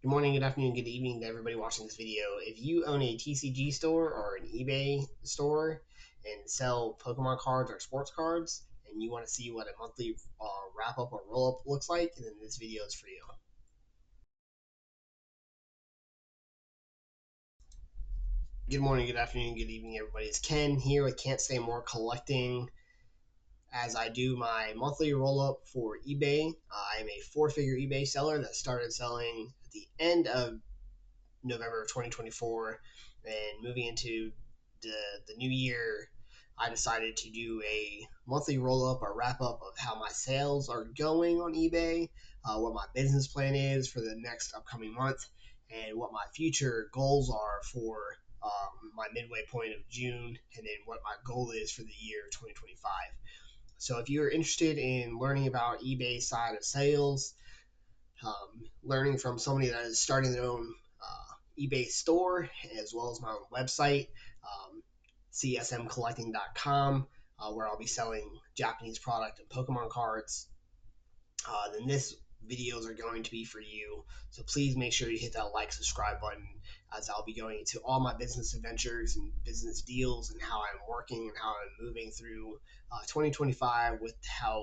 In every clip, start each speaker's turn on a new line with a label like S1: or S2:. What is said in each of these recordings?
S1: Good morning, good afternoon, good evening to everybody watching this video. If you own a TCG store or an eBay store and sell Pokemon cards or sports cards, and you want to see what a monthly wrap up or roll up looks like, then this video is for you. Good morning, good afternoon, good evening, everybody. It's Ken here with CantStayMoored Collecting. As I do my monthly roll up for eBay, I'm a four-figure eBay seller that started selling at the end of November of 2024, and moving into the new year, I decided to do a monthly roll up or wrap up of how my sales are going on eBay, what my business plan is for the next upcoming month, and what my future goals are for my midway point of June, and then what my goal is for the year 2025. So if you're interested in learning about eBay side of sales, learning from somebody that is starting their own eBay store, as well as my own website, CSMcollecting.com, where I'll be selling Japanese product and Pokemon cards, then this videos are going to be for you. So please make sure you hit that like, subscribe button, as I'll be going into all my business adventures and business deals and how I'm working and how I'm moving through 2025 with how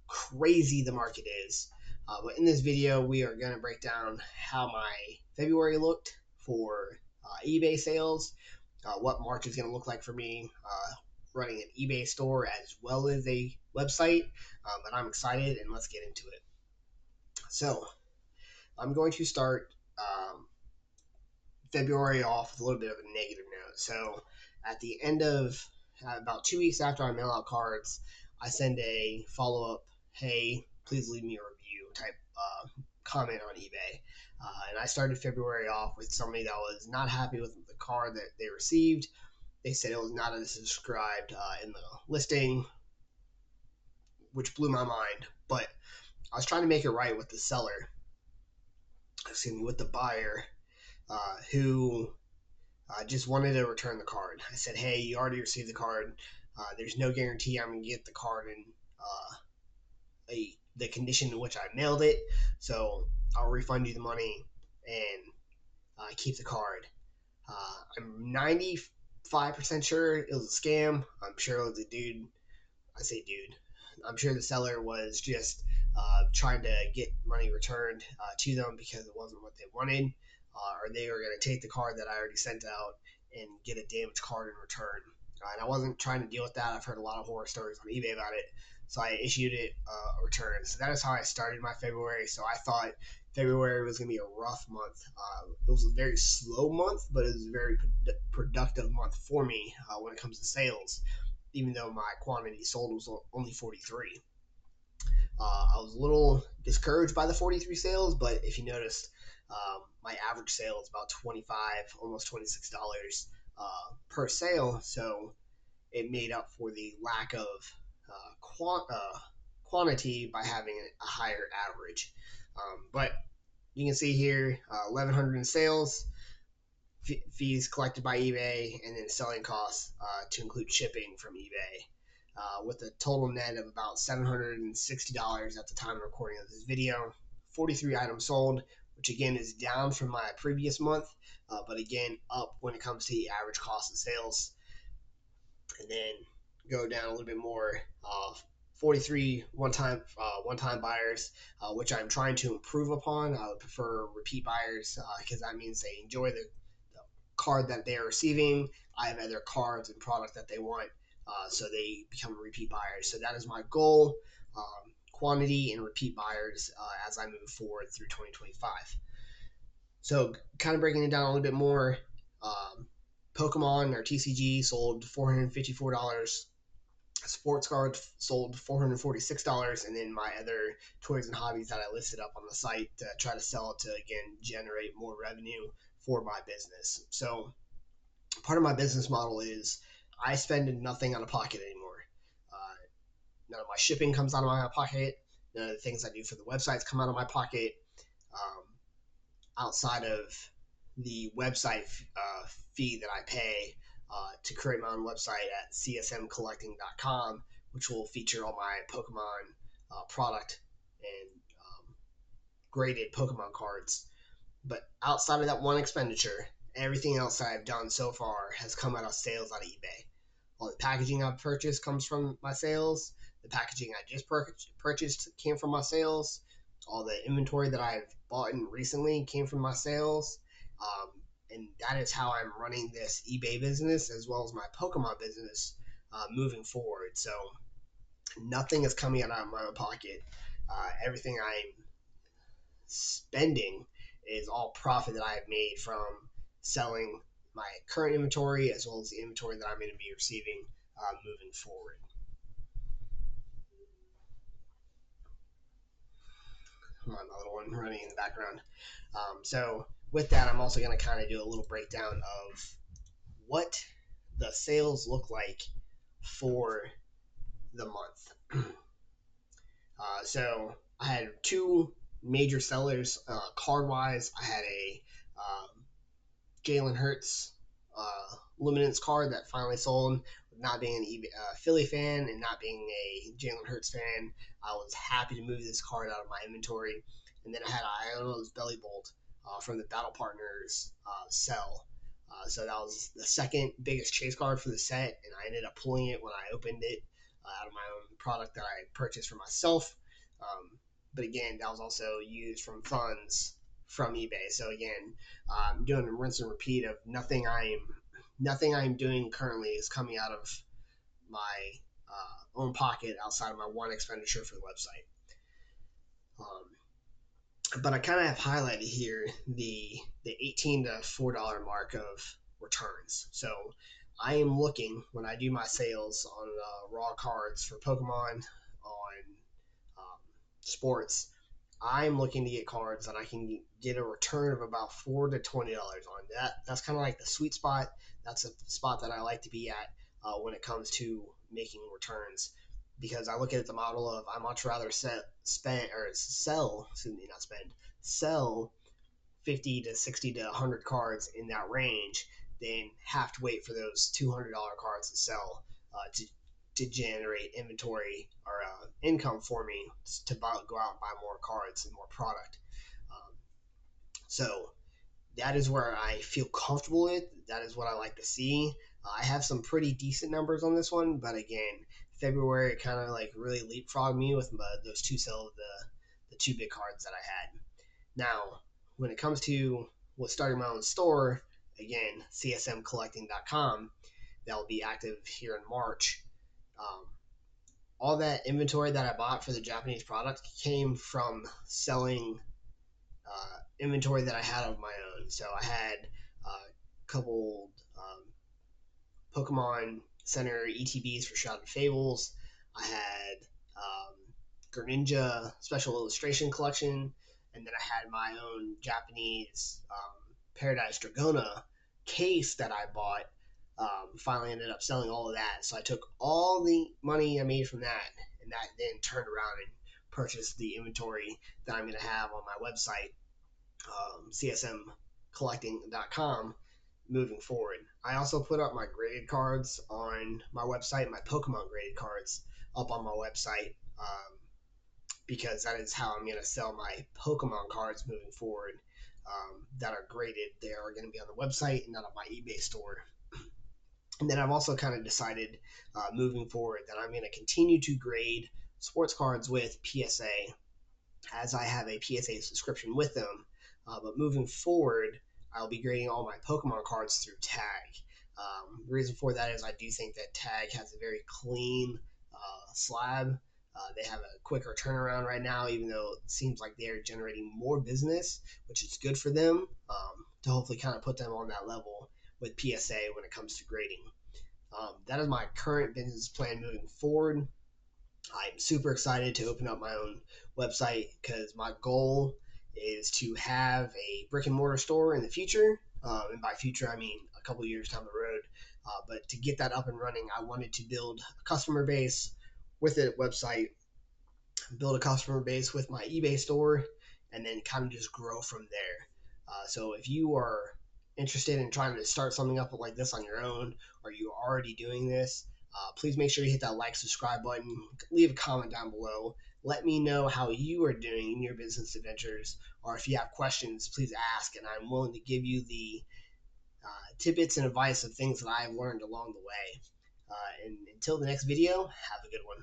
S1: crazy the market is. But in this video, we are going to break down how my February looked for eBay sales, what March is going to look like for me, running an eBay store as well as a website. But I'm excited, and let's get into it. So I'm going to start February off with a little bit of a negative note. So at the end of about 2 weeks after I mail out cards, I send a follow up, hey, please leave me a review type comment on eBay. And I started February off with somebody that was not happy with the card that they received. They said it was not as described in the listing, which blew my mind. But I was trying to make it right with the seller, with the buyer, who just wanted to return the card. I said, hey, you already received the card. There's no guarantee I'm going to get the card in the condition in which I mailed it. So I'll refund you the money and keep the card. I'm 95% sure it was a scam. I'm sure it was a dude. I say dude. I'm sure the seller was just trying to get money returned to them because it wasn't what they wanted, or they were going to take the card that I already sent out and get a damaged card in return. And I wasn't trying to deal with that. I've heard a lot of horror stories on eBay about it, so I issued it a return. So that is how I started my February. So I thought February was going to be a rough month. It was a very slow month, but it was a very productive month for me when it comes to sales, even though my quantity sold was only 43. I was a little discouraged by the 43 sales, but if you noticed, my average sale is about $25, almost $26 per sale. So it made up for the lack of quantity by having a higher average. But you can see here, 1,100 in sales, fees collected by eBay, and then selling costs to include shipping from eBay, with a total net of about $760 at the time of recording of this video. 43 items sold, which again is down from my previous month, but again up when it comes to the average cost of sales. And then go down a little bit more. 43 one-time buyers, which I'm trying to improve upon. I would prefer repeat buyers because that means they enjoy the card that they are receiving. I have other cards and product that they want, so they become repeat buyers. So that is my goal, quantity and repeat buyers as I move forward through 2025. So kind of breaking it down a little bit more, Pokemon or TCG sold $454. Sports cards sold $446, and then my other toys and hobbies that I listed up on the site to try to sell to, again, generate more revenue for my business. So part of my business model is I spend nothing out of pocket anymore. None of my shipping comes out of my pocket. None of the things I do for the websites come out of my pocket. Outside of the website fee that I pay to create my own website at CSMcollecting.com, which will feature all my Pokemon product and graded Pokemon cards. But outside of that one expenditure, everything else that I've done so far has come out of sales on eBay. All the packaging I've purchased comes from my sales. The packaging I just purchased came from my sales. All the inventory that I've bought in recently came from my sales. Um, and that is how I'm running this eBay business as well as my Pokemon business moving forward. So nothing is coming out of my own pocket. Everything I'm spending is all profit that I have made from selling my current inventory as well as the inventory that I'm going to be receiving moving forward. My little one running in the background. So with that, I'm also going to kind of do a little breakdown of what the sales look like for the month. So I had two major sellers card wise. I had a Jalen Hurts Luminance card that finally sold. Not being an Philly fan and not being a Jalen Hurts fan, I was happy to move this card out of my inventory. And then I had Iona's Belly Bolt from the Battle Partners sell. So that was the second biggest chase card for the set, and I ended up pulling it when I opened it out of my own product that I purchased for myself. But again, that was also used from funds from eBay. So again, I'm doing a rinse and repeat of nothing I'm doing currently is coming out of my own pocket outside of my one expenditure for the website. But I kind of have highlighted here the $18 to $4 mark of returns. So I am looking when I do my sales on raw cards for Pokemon, on sports. I'm looking to get cards that I can get a return of about $4 to $20 on. That's kind of like the sweet spot. That's a spot that I like to be at when it comes to making returns, because I look at the model of I much rather sell 50 to 60 to 100 cards in that range than have to wait for those $200 cards to sell to generate inventory or income for me to go out and buy more cards and more product. Um, so that is where I feel comfortable with. That is what I like to see. I have some pretty decent numbers on this one, but again, February kind of like really leapfrogged me with those two sales of the two big cards that I had. Now, when it comes to starting my own store, again, CSMcollecting.com, that will be active here in March. All that inventory that I bought for the Japanese product came from selling inventory that I had of my own. So I had a couple Pokemon Center ETBs for Shrouded Fables. I had Greninja Special Illustration Collection, and then I had my own Japanese Paradise Dragona case that I bought. Finally ended up selling all of that. So I took all the money I made from that, and that then turned around and purchased the inventory that I'm going to have on my website, CSMcollecting.com, moving forward. I also put up my graded cards on my website, my Pokemon graded cards up on my website, because that is how I'm going to sell my Pokemon cards moving forward that are graded. They are going to be on the website and not on my eBay store. And then I've also kind of decided moving forward that I'm going to continue to grade sports cards with PSA, as I have a PSA subscription with them. But moving forward, I'll be grading all my Pokemon cards through Tag. The reason for that is I do think that Tag has a very clean slab. They have a quicker turnaround right now, even though it seems like they're generating more business, which is good for them, to hopefully kind of put them on that level with PSA when it comes to grading. That is my current business plan moving forward. I'm super excited to open up my own website because my goal is to have a brick and mortar store in the future. And by future, I mean a couple years down the road. But to get that up and running, I wanted to build a customer base with a website, build a customer base with my eBay store, and then kind of just grow from there. So if you are interested in trying to start something up like this on your own, or you're already doing this, please make sure you hit that like, subscribe button, leave a comment down below. Let me know how you are doing in your business adventures, or if you have questions, please ask, and I'm willing to give you the tidbits and advice of things that I've learned along the way. And until the next video, have a good one.